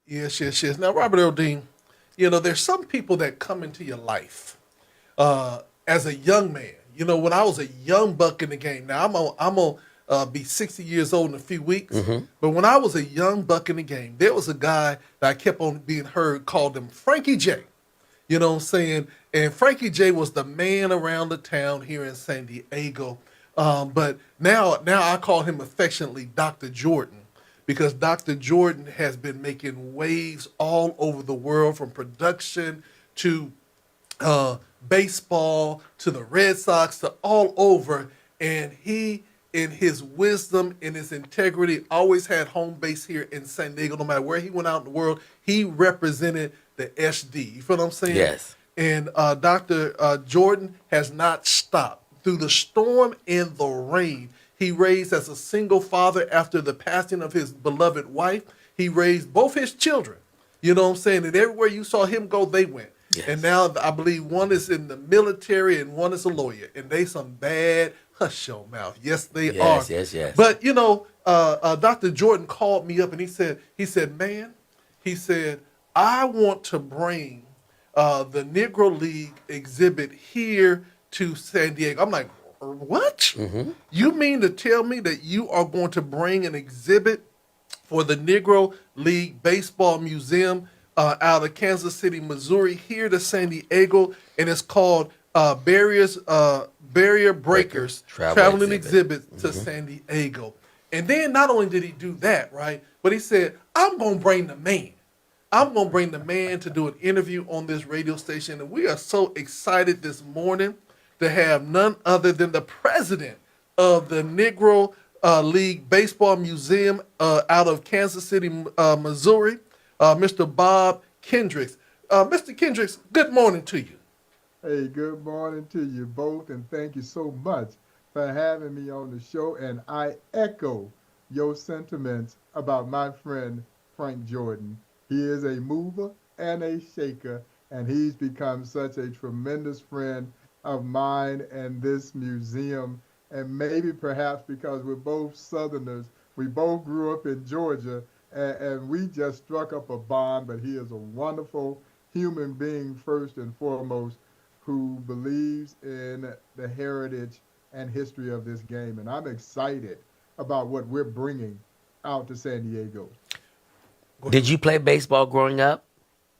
Yes, yes, yes. Now, Robert Earl Dean, there's some people that come into your life as a young man. When I was a young buck in the game, now I'm gonna be 60 years old in a few weeks. Hmm. But when I was a young buck in the game, there was a guy that I kept on being heard called him Frankie J. You know what I'm saying? And Frankie J was the man around the town here in San Diego. But now I call him affectionately Dr. Jordan because Dr. Jordan has been making waves all over the world from production to uh, baseball to the Red Sox to all over. And he, in his wisdom, in his integrity, always had home base here in San Diego. No matter where he went out in the world, he represented the SD. You feel what I'm saying? Yes. And Dr. Jordan has not stopped. Through the storm and the rain, he raised as a single father after the passing of his beloved wife. He raised both his children. You know what I'm saying? And everywhere you saw him go, they went. And Yes. now I believe one is in the military and one is a lawyer. And they some bad hush your mouth. Yes, they are. Yes. Yes. Yes. But Dr. Jordan called me up and he said, man, he said, I want to bring the Negro League exhibit here to San Diego. I'm like, what? Hmm. You mean to tell me that you are going to bring an exhibit for the Negro League Baseball Museum out of Kansas City, Missouri, here to San Diego, and it's called Barrier Breakers. Breakers Travel Traveling exhibit. Exhibit to Hmm. San Diego. And then not only did he do that, right, but he said, I'm going to bring the man. I'm going to bring the man to do an interview on this radio station. And we are so excited this morning to have none other than the president of the Negro League Baseball Museum out of Kansas City, Missouri, Mr. Bob Kendricks. Mr. Kendricks, good morning to you. Hey, good morning to you both, and thank you so much for having me on the show. And I echo your sentiments about my friend Frank Jordan. He is a mover and a shaker, and he's become such a tremendous friend of mine and this museum. And maybe perhaps because we're both Southerners, we both grew up in Georgia, and we just struck up a bond. But he is a wonderful human being, first and foremost, who believes in the heritage and history of this game. And I'm excited about what we're bringing out to San Diego. Go ahead. Did you play baseball growing up?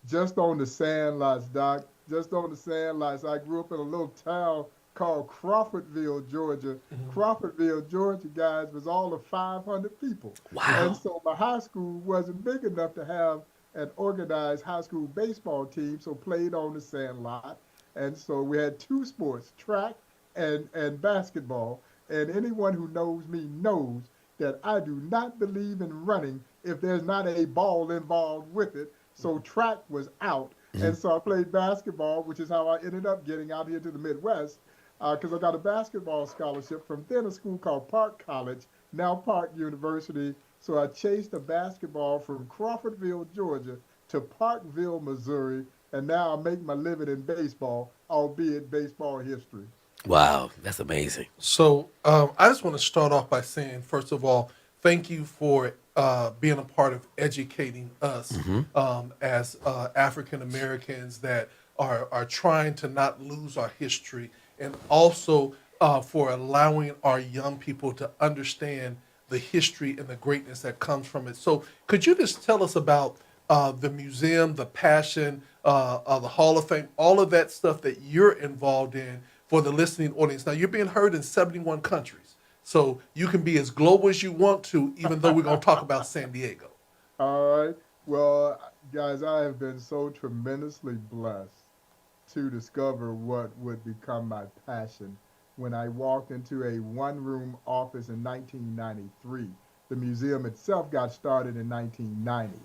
Just on the sand lots, Doc. Just on the sand lots. I grew up in a little town called Crawfordville, Georgia. Mhm. Crawfordville, Georgia, guys, was all of 500 people. And Wow. so my high school wasn't big enough to have an organized high school baseball team, so played on the sand lot. And so we had two sports, track and basketball. And anyone who knows me knows that I do not believe in running if there's not a ball involved with it. So track was out. Mhm. And so I played basketball, which is how I ended up getting out here to the Midwest, because I got a basketball scholarship from then a school called Park College, now Park University. So I chased a basketball from Crawfordville, Georgia to Parkville, Missouri, and now I make my living in baseball, albeit baseball history. Wow. That's amazing. So I just want to start off by saying, first of all, thank you for being a part of educating us Hmm. as African Americans that are trying to not lose our history, and also for allowing our young people to understand the history and the greatness that comes from it. So, could you just tell us about the museum, the passion, the Hall of Fame, all of that stuff that you're involved in for the listening audience? Now, you're being heard in 71 countries, so you can be as global as you want to, even though we're going to talk about San Diego. All right. Well, guys, I have been so tremendously blessed to discover what would become my passion when I walked into a one room office in 1993. The museum itself got started in 1990,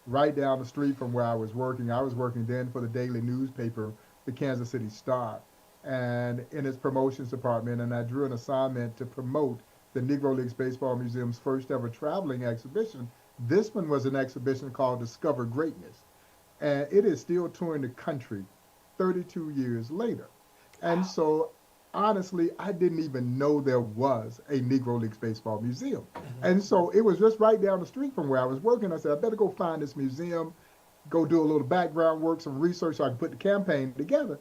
right down the street from where I was working. I was working then for the daily newspaper, the Kansas City Star, and in its promotions department. And I drew an assignment to promote the Negro Leagues Baseball Museum's first ever traveling exhibition. This one was an exhibition called Discover Greatness, and it is still touring the country 32 years later. And so honestly, I didn't even know there was a Negro Leagues Baseball Museum. And so it was just right down the street from where I was working. I said, I better go find this museum, go do a little background work, some research so I can put the campaign together.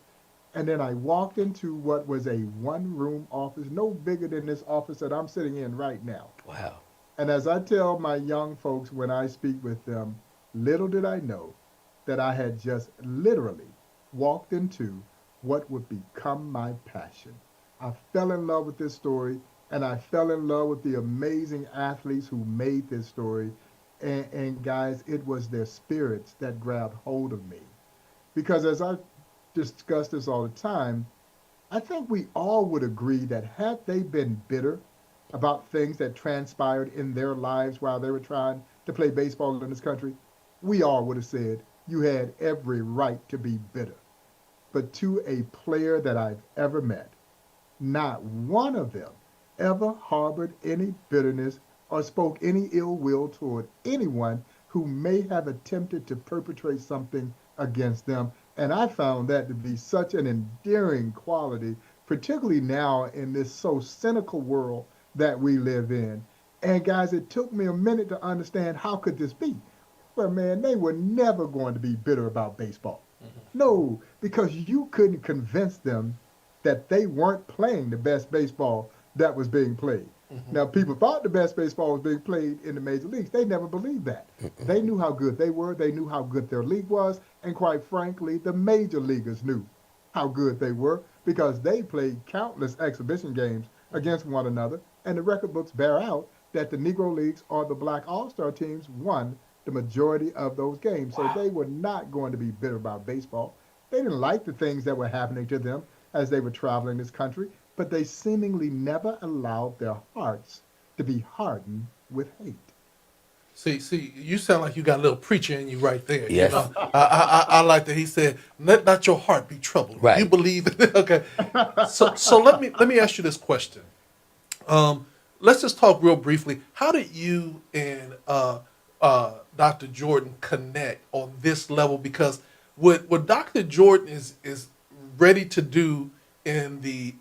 And then I walked into what was a one-room office, no bigger than this office that I'm sitting in right now. Wow. And as I tell my young folks when I speak with them, little did I know that I had just literally walked into what would become my passion. I fell in love with this story, and I fell in love with the amazing athletes who made this story. And guys, it was their spirits that grabbed hold of me. Because as I discuss this all the time, I think we all would agree that had they been bitter about things that transpired in their lives while they were trying to play baseball in this country, we all would have said you had every right to be bitter. But to a player that I've ever met, not one of them ever harbored any bitterness or spoke any ill will toward anyone who may have attempted to perpetrate something against them. And I found that to be such an endearing quality, particularly now in this so cynical world that we live in. And guys, it took me a minute to understand how could this be? Well, man, they were never going to be bitter about baseball. No, because you couldn't convince them that they weren't playing the best baseball that was being played. Now, people thought the best baseball was being played in the major leagues. They never believed that. They knew how good they were. They knew how good their league was. And quite frankly, the major leaguers knew how good they were because they played countless exhibition games against one another. And the record books bear out that the Negro Leagues or the Black All-Star teams won the majority of those games. Wow. So they were not going to be bitter about baseball. They didn't like the things that were happening to them as they were traveling this country, but they seemingly never allowed their hearts to be hardened with hate. See, you sound like you got a little preacher in you right there. Yes. You know, I like that. He said, "Let not your heart be troubled." Right. You believe in it. Okay. So let me ask you this question. Let's just talk real briefly. How did you and Dr. Jordan connect on this level? Because what Dr. Jordan is ready to do in the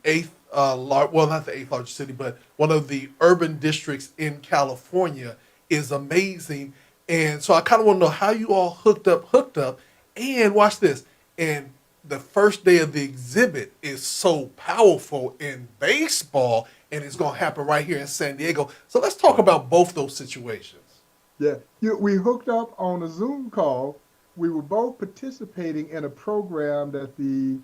not the eighth largest city, but one of the urban districts in California is amazing. And so I kind of want to know how you all hooked up, and watch this. And the first day of the exhibit is so powerful in baseball, and it's going to happen right here in San Diego. So let's talk about both those situations. Yeah, we hooked up on a Zoom call. We were both participating in a program that the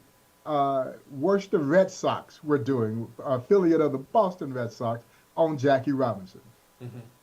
Worcester Red Sox were doing, affiliate of the Boston Red Sox, on Jackie Robinson.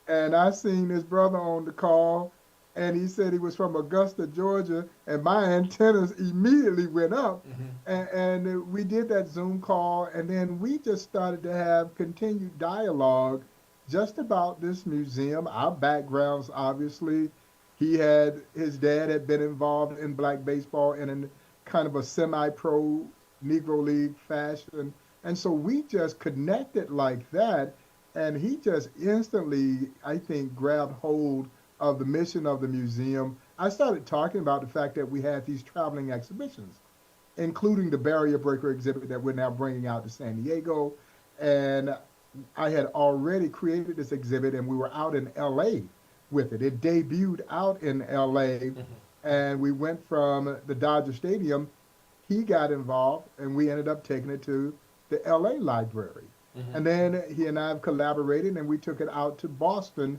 And I seen this brother on the call, and he said he was from Augusta, Georgia, and my antennas immediately went up. And we did that Zoom call, and then we just started to have continued dialogue just about this museum, our backgrounds, obviously. His dad had been involved in black baseball in a kind of a semi-pro Negro League fashion. And so we just connected like that. And he just instantly, I think, grabbed hold of the mission of the museum. I started talking about the fact that we had these traveling exhibitions, including the Barrier Breaker exhibit that we're now bringing out to San Diego. And I had already created this exhibit, and we were out in L.A. with it. It debuted out in L.A., and we went from the Dodger Stadium. He got involved, and we ended up taking it to the L.A. Library. And then he and I have collaborated, and we took it out to Boston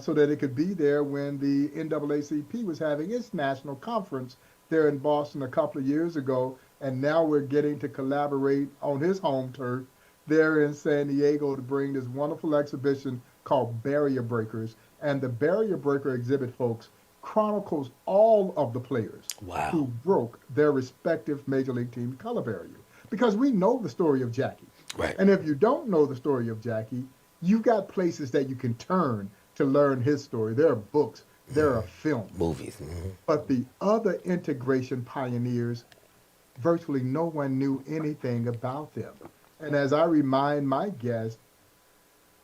so that it could be there when the NAACP was having its national conference there in Boston a couple of years ago. And now we're getting to collaborate on his home turf there in San Diego to bring this wonderful exhibition called Barrier Breakers. And the Barrier Breaker exhibit, folks, chronicles all of the players who broke their respective major league team color barrier. Because we know the story of Jackie. Right. And if you don't know the story of Jackie, you've got places that you can turn to learn his story. There are books, there are films. Movies. But the other integration pioneers, virtually no one knew anything about them. And as I remind my guests,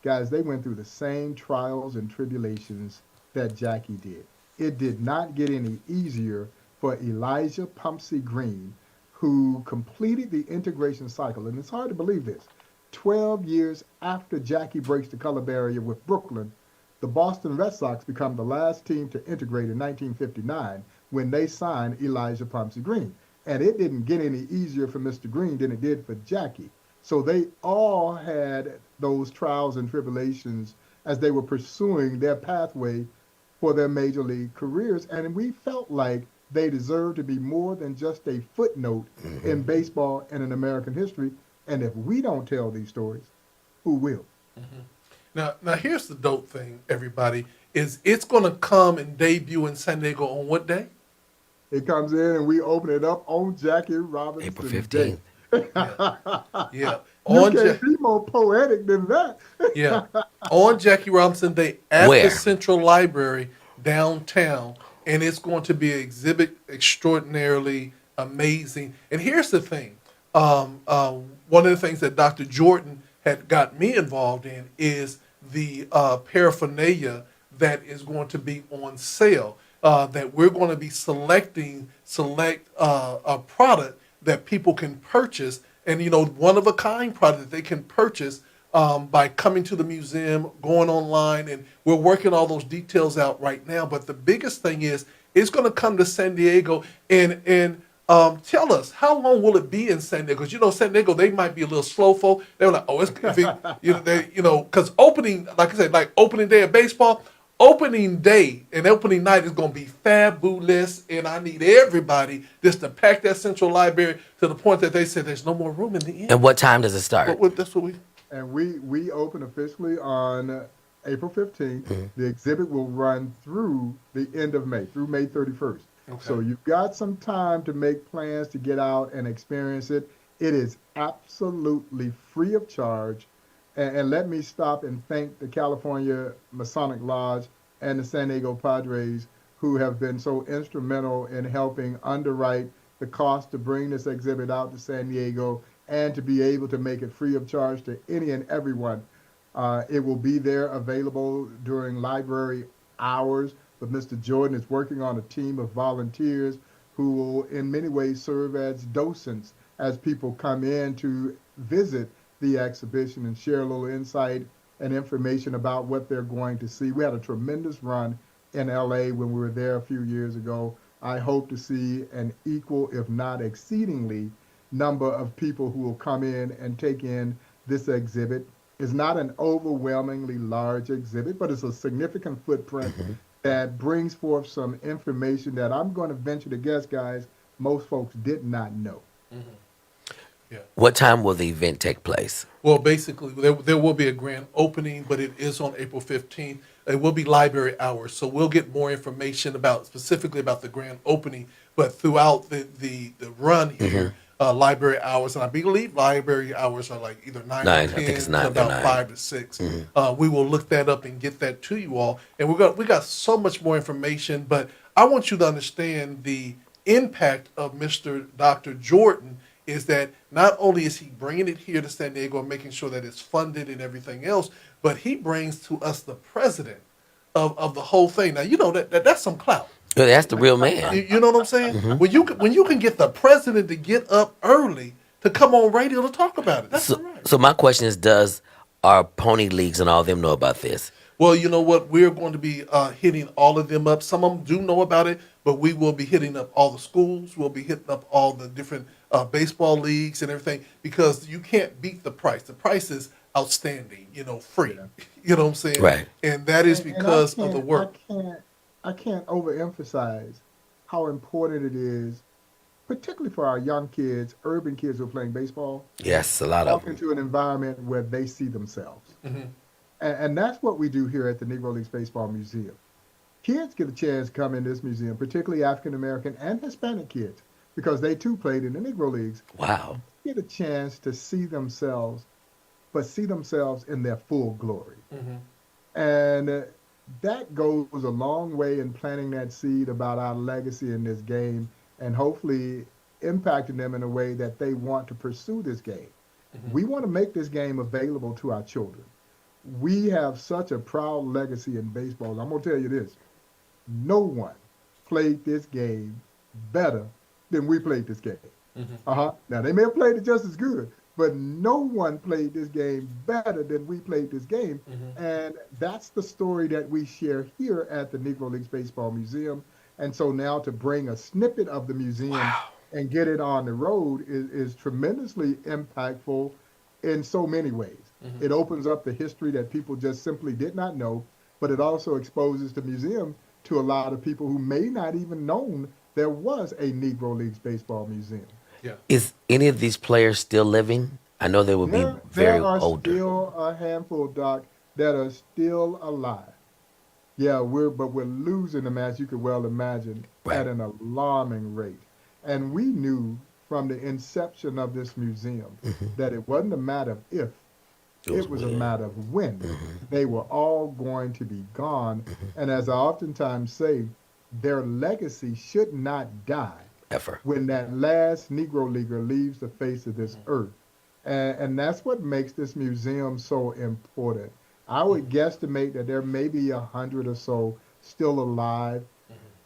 guys, they went through the same trials and tribulations that Jackie did. It did not get any easier for Elijah Pumpsy Green, who completed the integration cycle. And it's hard to believe this. 12 years after Jackie breaks the color barrier with Brooklyn, the Boston Red Sox become the last team to integrate in 1959 when they signed Elijah Pumpsie Green. And it didn't get any easier for Mr. Green than it did for Jackie. So they all had those trials and tribulations as they were pursuing their pathway for their major league careers. And we felt like they deserved to be more than just a footnote in baseball and in American history. And if we don't tell these stories, who will? Now here's the dope thing, everybody, is it's going to come and debut in San Diego on what day? It comes in and we open it up on Jackie Robinson April Day. 15th. Yeah. You can't be more poetic than that. Yeah. On Jackie Robinson Day at Where? the Central Library downtown. And it's going to be an exhibit extraordinarily amazing. And here's the thing. One of the things that Dr. Jordan had got me involved in is the paraphernalia that is going to be on sale. That we're going to be select a product that people can purchase, and one of a kind product that they can purchase by coming to the museum, going online, and we're working all those details out right now. But the biggest thing is it's going to come to San Diego, and tell us, how long will it be in San Diego? Because San Diego, they might be a little slow folk. They're like, oh, because opening, like I said, like opening day of baseball. Opening day and opening night is going to be fabulous, and I need everybody just to pack that Central Library to the point that they said there's no more room in the inn. And what time does it start? That's what we. And we open officially on April 15th. The exhibit will run through the end of May, through May 31st. Okay. So you've got some time to make plans to get out and experience it. It is absolutely free of charge. And let me stop and thank the California Masonic Lodge and the San Diego Padres, who have been so instrumental in helping underwrite the cost to bring this exhibit out to San Diego and to be able to make it free of charge to any and everyone. It will be there available during library hours, but Mr. Jordan is working on a team of volunteers who will in many ways serve as docents as people come in to visit the exhibition and share a little insight and information about what they're going to see. We had a tremendous run in LA when we were there a few years ago. I hope to see an equal, if not exceedingly, number of people who will come in and take in this exhibit. It's not an overwhelmingly large exhibit, but it's a significant footprint that brings forth some information that I'm going to venture to guess, guys, most folks did not know. Yeah. What time will the event take place? Well, basically, there will be a grand opening, but it is on April 15th. It will be library hours, so we'll get more information specifically about the grand opening. But throughout the run here, library hours, and I believe library hours are like either 9 9, to 10, I think it's 9 to about 9. 5 to 6. We will look that up and get that to you all. And we got so much more information, but I want you to understand the impact of Dr. Jordan is that not only is he bringing it here to San Diego and making sure that it's funded and everything else, but he brings to us the president of the whole thing. Now, that's some clout. Yeah, that's the real man. You know what I'm saying? When you can get the president to get up early to come on radio to talk about it, that's all right. So my question is, does our pony leagues and all of them know about this? Well, you know what? We're going to be hitting all of them up. Some of them do know about it, but we will be hitting up all the schools. We'll be hitting up all the different baseball leagues and everything, because you can't beat the price. The price is outstanding, free. You know what I'm saying? Right. And that is because of the work. I can't overemphasize how important it is, particularly for our young kids, urban kids who are playing baseball. Yes, a lot of Walk them. into an environment where they see themselves. And that's what we do here at the Negro Leagues Baseball Museum. Kids get a chance to come in this museum, particularly African-American and Hispanic kids, because they too played in the Negro Leagues. Wow. Get a chance to see themselves, but see themselves in their full glory. And that goes a long way in planting that seed about our legacy in this game and hopefully impacting them in a way that they want to pursue this game. We want to make this game available to our children. We have such a proud legacy in baseball. I'm going to tell you this. No one played this game better than we played this game. Now, they may have played it just as good, but no one played this game better than we played this game. And that's the story that we share here at the Negro Leagues Baseball Museum. And so now to bring a snippet of the museum and get it on the road is tremendously impactful in so many ways. It opens up the history that people just simply did not know, but it also exposes the museum to a lot of people who may not even known there was a Negro Leagues Baseball Museum. Yeah. Is any of these players still living? I know they would be very There are older. still a handful, Doc, that are still alive. Yeah, we're losing them, as you could well imagine, Right. at an alarming rate. And we knew from the inception of this museum that it wasn't a matter of if, it was a matter of when they were all going to be gone. And as I oftentimes say, their legacy should not die Ever. when that last Negro Leaguer leaves the face of this earth. And that's what makes this museum so important. I would guesstimate that there may be 100 or so still alive,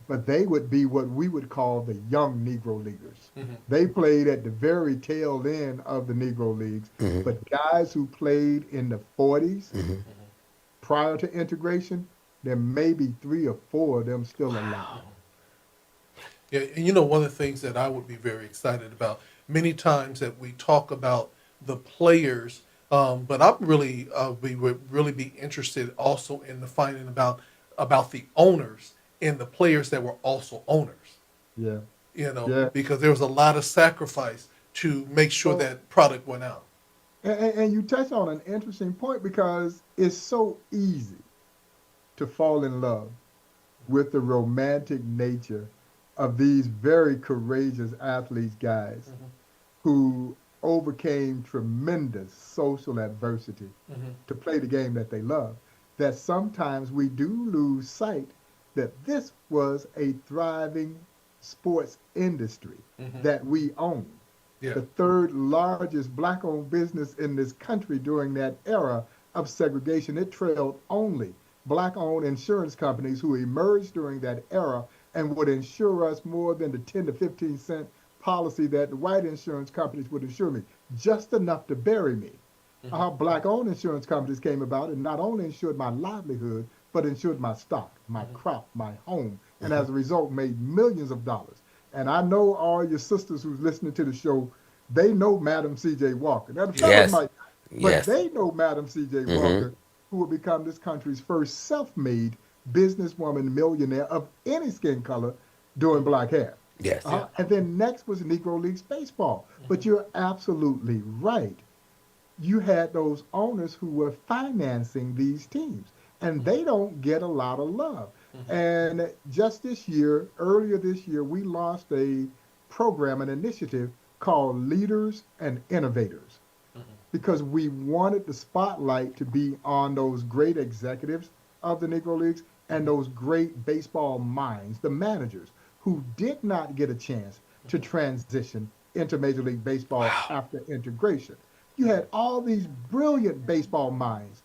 but they would be what we would call the young Negro Leaguers. They played at the very tail end of the Negro Leagues, but guys who played in the 40s prior to integration, there may be 3 or 4 of them still alive. Yeah, and you know, one of the things that I would be very excited about, many times that we talk about the players, but I'm really, we would really be interested also in the finding about the owners and the players that were also owners. Yeah. You know, Yeah. because there was a lot of sacrifice to make sure Well, that product went out. and you touch on an interesting point because it's so easy to fall in love with the romantic nature of these very courageous athletes, guys, who overcame tremendous social adversity to play the game that they love, that sometimes we do lose sight that this was a thriving sports industry that we own. Yeah. The third largest black-owned business in this country during that era of segregation. It trailed only black-owned insurance companies who emerged during that era and would insure us more than the 10 to 15 cent policy that the white insurance companies would insure me, just enough to bury me. Black-owned insurance companies came about and not only insured my livelihood, but insured my stock, my crop, my home, and as a result made millions of dollars. And I know all your sisters who's listening to the show, they know Madam C.J. Walker. Now, the fellas Yes. might, but Yes. they know Madam C.J. Walker, who will become this country's first self-made businesswoman millionaire of any skin color doing black hair. Yes. And then next was Negro Leagues Baseball. But you're absolutely right. You had those owners who were financing these teams, and they don't get a lot of love. And just earlier this year, we launched a program, an initiative called Leaders and Innovators, because we wanted the spotlight to be on those great executives of the Negro Leagues and those great baseball minds, the managers, who did not get a chance to transition into Major League Baseball after integration. You had all these brilliant baseball minds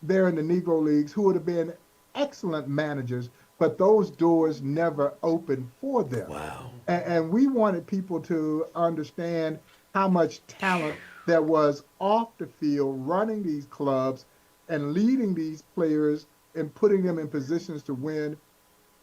there in the Negro Leagues who would have been excellent managers, but those doors never opened for them. Wow. And we wanted people to understand how much talent there was off the field running these clubs and leading these players and putting them in positions to win,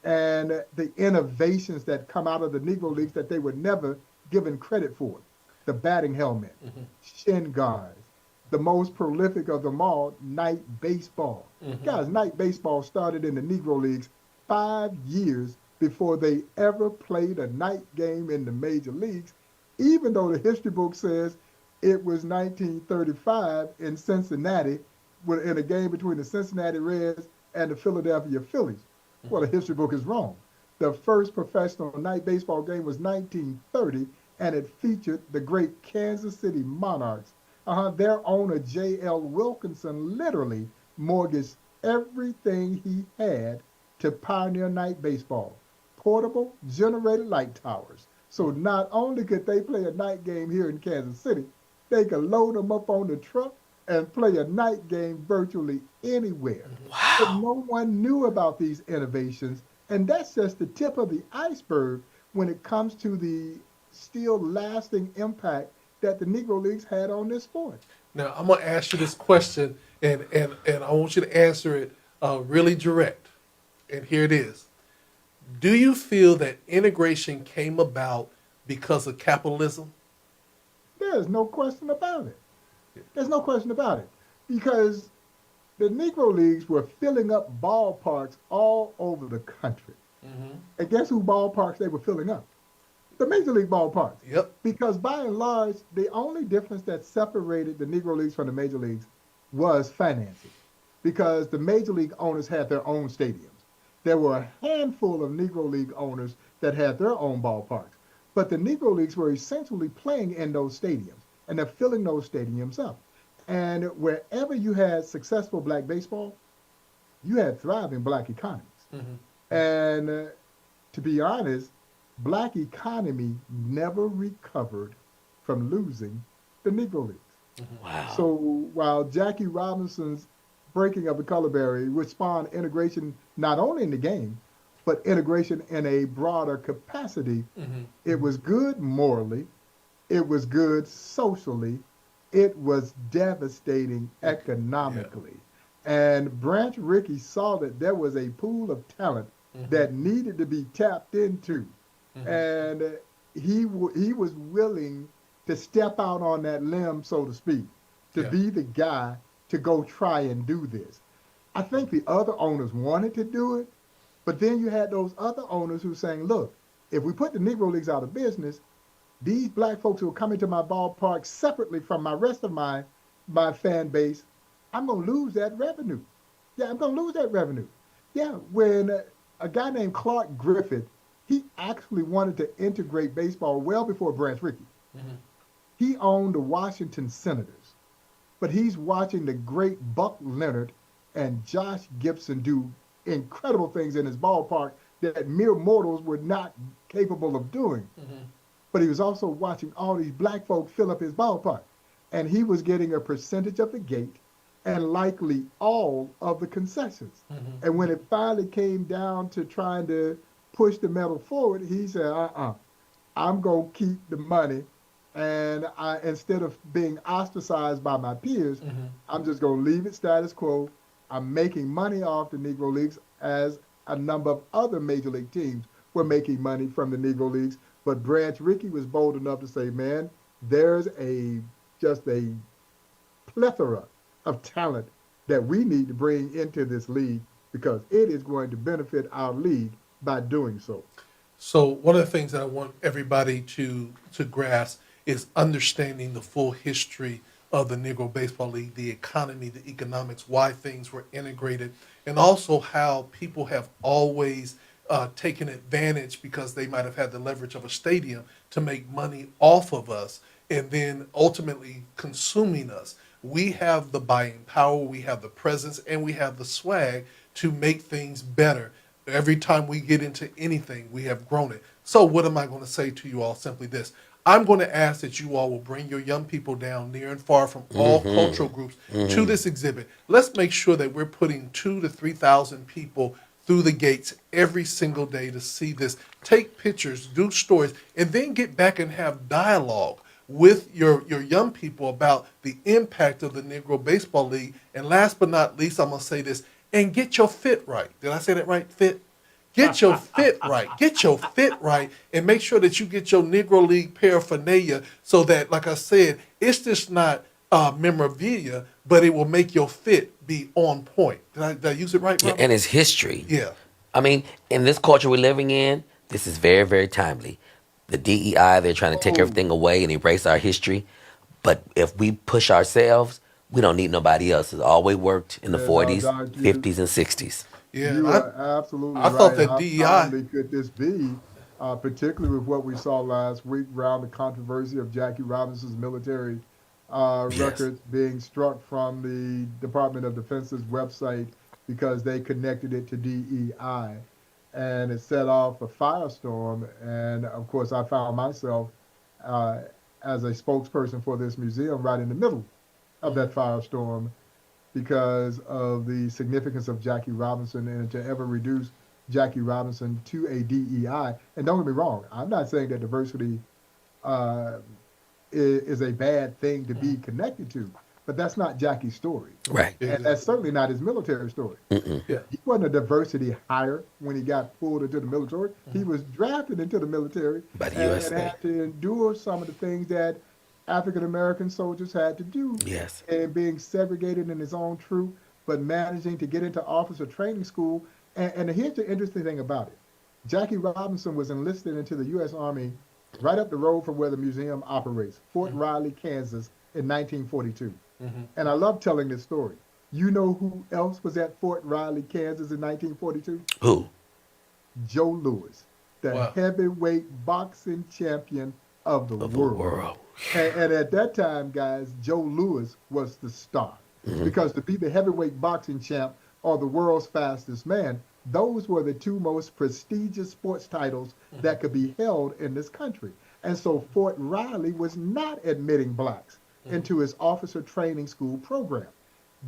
and the innovations that come out of the Negro Leagues that they were never given credit for. The batting helmet, shin guards, the most prolific of them all, night baseball. Guys, night baseball started in the Negro Leagues 5 years before they ever played a night game in the major leagues, even though the history book says it was 1935 in Cincinnati in a game between the Cincinnati Reds and the Philadelphia Phillies. Well, the history book is wrong. The first professional night baseball game was 1930, and it featured the great Kansas City Monarchs. Their owner, J.L. Wilkinson, literally mortgaged everything he had to pioneer night baseball. Portable, generated light towers. So not only could they play a night game here in Kansas City, they could load them up on the truck and play a night game virtually anywhere. Wow. But no one knew about these innovations, and that's just the tip of the iceberg when it comes to the still lasting impact that the Negro Leagues had on this sport. Now I'm gonna ask you this question, and I want you to answer it really direct. And here it is: do you feel that integration came about because of capitalism? There's no question about it. There's no question about it. Because the Negro Leagues were filling up ballparks all over the country. Mm-hmm. And guess who ballparks they were filling up? The Major League ballparks. Yep. Because by and large, the only difference that separated the Negro Leagues from the Major Leagues was financing. Because the Major League owners had their own stadiums. There were a handful of Negro League owners that had their own ballparks. But the Negro Leagues were essentially playing in those stadiums, and they're filling those stadiums up. And wherever you had successful black baseball, you had thriving black economies. Mm-hmm. And to be honest, black economy never recovered from losing the Negro Leagues. Mm-hmm. Wow. So while Jackie Robinson's breaking of the color barrier would spawn integration not only in the game, but integration in a broader capacity, Mm-hmm. it was good morally, it was good socially, it was devastating economically. And Branch Rickey saw that there was a pool of talent Mm-hmm. that needed to be tapped into. Mm-hmm. And he was willing to step out on that limb, so to speak, to Yeah. be the guy to go try and do this. I think the other owners wanted to do it, but then you had those other owners who were saying, look, if we put the Negro Leagues out of business, these black folks who are coming to my ballpark separately from my rest of my fan base, I'm going to lose that revenue. Yeah, I'm going to lose that revenue. Yeah, when a guy named Clark Griffith, he actually wanted to integrate baseball well before Branch Rickey. Mm-hmm. He owned the Washington Senators, but he's watching the great Buck Leonard and Josh Gibson do incredible things in his ballpark that mere mortals were not capable of doing. Mm-hmm. But he was also watching all these black folk fill up his ballpark. And he was getting a percentage of the gate and likely all of the concessions. Mm-hmm. And when it finally came down to trying to push the metal forward, he said, I'm going to keep the money. And instead of being ostracized by my peers, Mm-hmm. I'm just going to leave it status quo. I'm making money off the Negro Leagues as a number of other major league teams were making money from the Negro Leagues. But Branch Rickey was bold enough to say, man, there's just a plethora of talent that we need to bring into this league because it is going to benefit our league by doing so. So one of the things that I want everybody to grasp is understanding the full history of the Negro Baseball League, the economy, the economics, why things were integrated, and also how people have always taken advantage because they might have had the leverage of a stadium to make money off of us and then ultimately consuming us. We have the buying power, we have the presence, and we have the swag to make things better. Every time we get into anything, we have grown it. So what am I going to say to you all? Simply this. I'm going to ask that you all will bring your young people down near and far from all cultural groups to this exhibit. Let's make sure that we're putting 2,000 to 3,000 people through the gates every single day to see this. Take pictures, do stories, and then get back and have dialogue with your young people about the impact of the Negro Baseball League. And last but not least, I'm going to say this, and get your fit right. Did I say that right? Fit? Get your fit right. Get your fit right and make sure that you get your Negro League paraphernalia so that, like I said, it's just not memorabilia, but it will make your fit be on point. Did I use it right, Robert? And it's history. Yeah. I mean, in this culture we're living in, this is very, very timely. The DEI, they're trying to take everything away and erase our history. But if we push ourselves, we don't need nobody else. It's always worked in the Yeah, 40s, no, Doc, 50s, and 60s. Yeah. You are absolutely I right. thought that How DEI timely could this be, particularly with what we saw last week around the controversy of Jackie Robinson's military records being struck from the Department of Defense's website because they connected it to DEI. And it set off a firestorm. And of course, I found myself as a spokesperson for this museum right in the middle of that firestorm because of the significance of Jackie Robinson and to ever reduce Jackie Robinson to a DEI. And don't get me wrong, I'm not saying that diversity uh, is a bad thing to be connected to. But that's not Jackie's story. Right. And that's certainly not his military story. Mm-mm. Yeah. He wasn't a diversity hire when he got pulled into the military. He was drafted into the military By the and USA. had to endure some of the things that African American soldiers had to do, Yes. and being segregated in his own troop, but managing to get into officer training school. And here's the interesting thing about it. Jackie Robinson was enlisted into the U.S. Army right up the road from where the museum operates, Fort Riley, Kansas, in 1942. And I love telling this story. You know who else was at Fort Riley, Kansas in 1942? Who? Joe Louis, the Wow. heavyweight boxing champion of the Of the world. world. And at that time, guys, Joe Louis was the star. Because to be the heavyweight boxing champ or the world's fastest man, those were the two most prestigious sports titles that could be held in this country. And so Fort Riley was not admitting blacks into his officer training school program.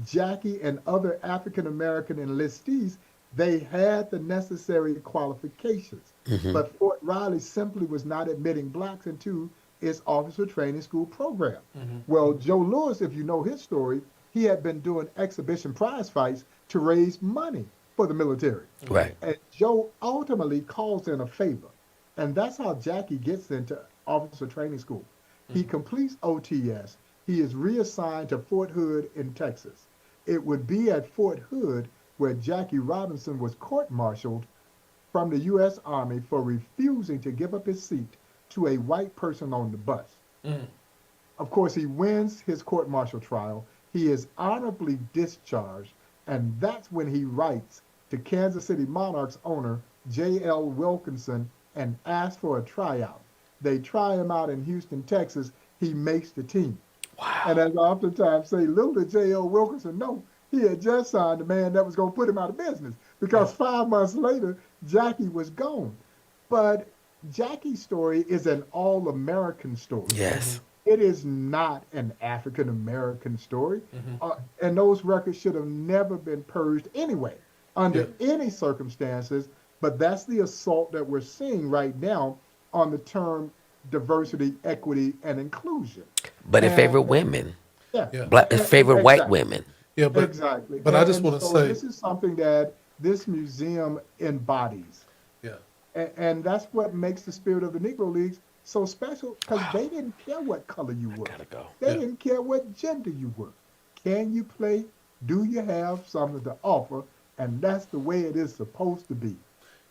Jackie and other African American enlistees, they had the necessary qualifications. But Fort Riley simply was not admitting blacks into its officer training school program. Well, Joe Louis, if you know his story, he had been doing exhibition prize fights to raise money for the military. Right. And Joe ultimately calls in a favor. And that's how Jackie gets into officer training school. He completes OTS. He is reassigned to Fort Hood in Texas. It would be at Fort Hood where Jackie Robinson was court-martialed from the U.S. Army for refusing to give up his seat to a white person on the bus. Of course, he wins his court-martial trial. He is honorably discharged, and that's when he writes to Kansas City Monarchs owner J.L. Wilkinson and asks for a tryout. They try him out in Houston, Texas. He makes the team. Wow. And as I oftentimes say, little did J.L. Wilkinson know he had just signed the man that was going to put him out of business, because 5 months later, Jackie was gone. But Jackie's story is an all-American story. Yes. It is not an African-American story. And those records should have never been purged anyway, under any circumstances. But that's the assault that we're seeing right now on the term diversity, equity, and inclusion. But it And- favored women. Yeah. Yeah. Black, it favored white Exactly. women. Yeah, but Exactly. but I just And want to so say, this is something that this museum embodies. yeah, And that's what makes the spirit of the Negro Leagues so special, because they didn't care what color you were. Gotta go. They Yeah. didn't care what gender you were. Can you play? Do you have something to offer? And that's the way it is supposed to be.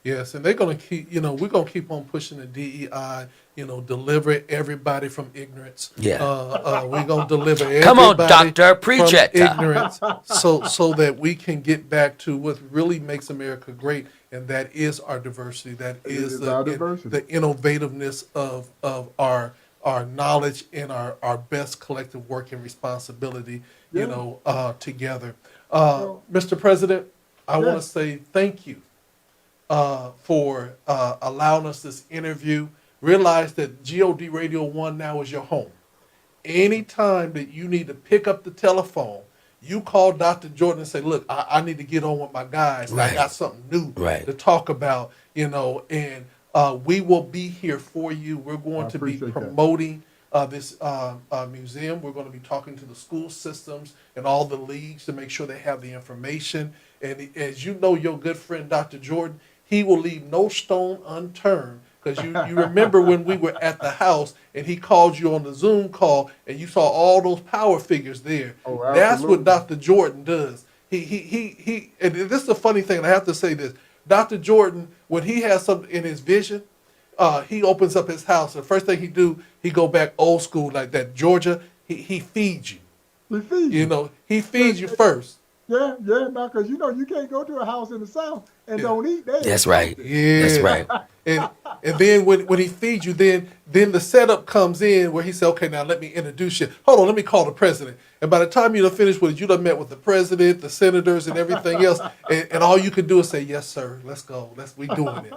yes, and they're gonna keep. We're gonna keep on pushing the DEI. Deliver everybody from ignorance. Yeah. We're gonna deliver everybody Come on, doctor, preach from it. ignorance, so that we can get back to what really makes America great, and that is our diversity. That is our diversity. the innovativeness of our knowledge and our best collective work and responsibility. Yeah. Together. Well, Mr. President, I want to yes. say thank you for allowing us this interview. Realize that GOD Radio 1 now is your home. Anytime that you need to pick up the telephone, you call Dr. Jordan and say, look, I need to get on with my guys. And I Right. got something new Right. to talk about, and we will be here for you. We're going I to be appreciate that. promoting this museum. We're going to be talking to the school systems and all the leagues to make sure they have the information. And as you know, your good friend, Dr. Jordan, he will leave no stone unturned. Because you remember when we were at the house and he called you on the Zoom call and you saw all those power figures there. Oh, That's what absolutely. Dr. Jordan does. He and this is the funny thing, and I have to say this. Dr. Jordan, when he has something in his vision, he opens up his house. And the first thing he go back old school like that. Georgia, he feeds you. He feeds you. He feeds you first. Yeah, no, because you can't go to a house in the South and Yeah. don't eat there. That's right. Yeah. That's right. And then when he feeds you, then the setup comes in where he said, okay, now let me introduce you. Hold on, let me call the president. And by the time you done finished with it, you done met with the president, the senators, and everything else. And all you can do is say, yes, sir, let's go. We doing it.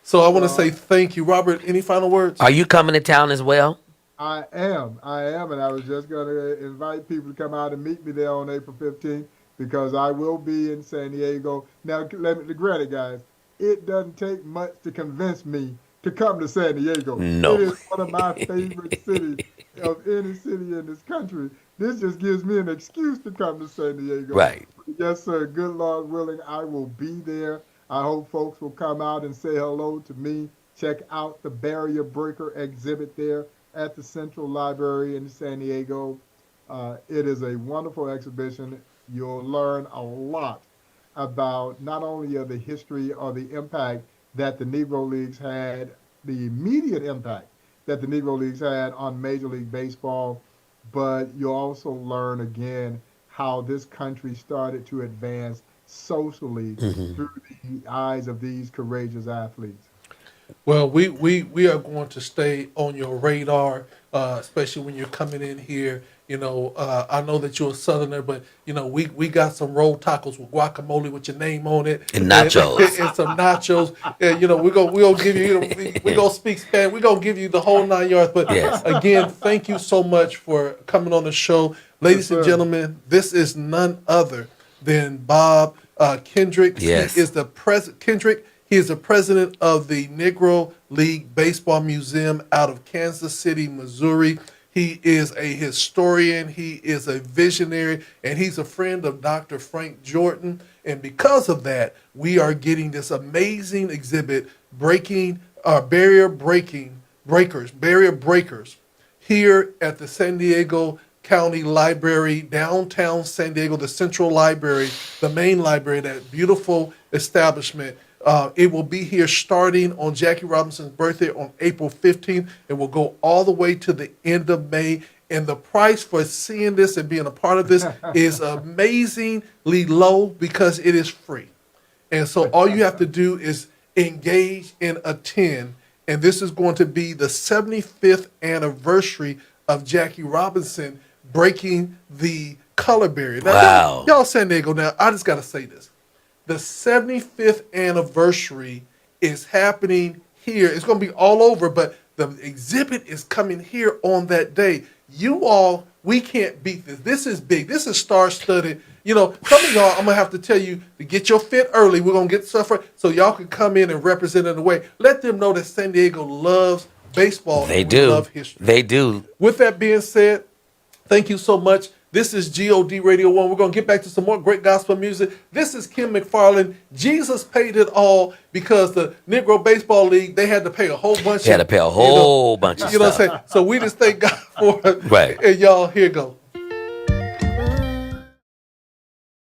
So I want to say thank you. Robert, any final words? Are you coming to town as well? I am, and I was just going to invite people to come out and meet me there on April 15th, because I will be in San Diego. Now, let me granted, guys, it doesn't take much to convince me to come to San Diego. No. It is one of my favorite cities of any city in this country. This just gives me an excuse to come to San Diego. Right. Yes, sir. Good Lord willing, I will be there. I hope folks will come out and say hello to me. Check out the Barrier Breaker exhibit there at the Central Library in San Diego. It is a wonderful exhibition. You'll learn a lot about not only of the history or the impact that the Negro Leagues had, the immediate impact that the Negro Leagues had on Major League Baseball, but you'll also learn again how this country started to advance socially through the eyes of these courageous athletes. Well, we are going to stay on your radar, especially when you're coming in here. I know that you're a Southerner, but we got some rolled tacos with guacamole with your name on it, And nachos. and some nachos. And we're gonna give you, we gonna speak Spanish. We're gonna give you the whole 9 yards. But Yes. again, thank you so much for coming on the show, ladies and sir. gentlemen. This is none other than Bob Kendrick. Yes. He is the president. Kendrick. He is the president of the Negro League Baseball Museum out of Kansas City, Missouri. He is a historian, he is a visionary, and he's a friend of Dr. Frank Jordan. And because of that, we are getting this amazing exhibit, barrier breakers, here at the San Diego County Library, downtown San Diego, the Central Library, the main library, that beautiful establishment. It will be here starting on Jackie Robinson's birthday on April 15th. It will go all the way to the end of May. And the price for seeing this and being a part of this is amazingly low because it is free. And so all you have to do is engage and attend. And this is going to be the 75th anniversary of Jackie Robinson breaking the color barrier. Now, Wow. y'all San Diego, now, I just got to say this. The 75th anniversary is happening here. It's going to be all over, but the exhibit is coming here on that day. You all, we can't beat this. This is big. This is star-studded. Some of y'all, I'm going to have to tell you to get your fit early. We're going to get stuff right so y'all can come in and represent it in a way. Let them know that San Diego loves baseball. They and do. We love history. They do. With that being said, thank you so much. This is God Radio 1. We're going to get back to some more great gospel music. This is Kim McFarland. Jesus paid it all because the Negro Baseball League, they had to pay a whole bunch They had to pay a whole bunch of You know what I'm stuff. saying? So we just thank God for it. Right. And y'all, here you go.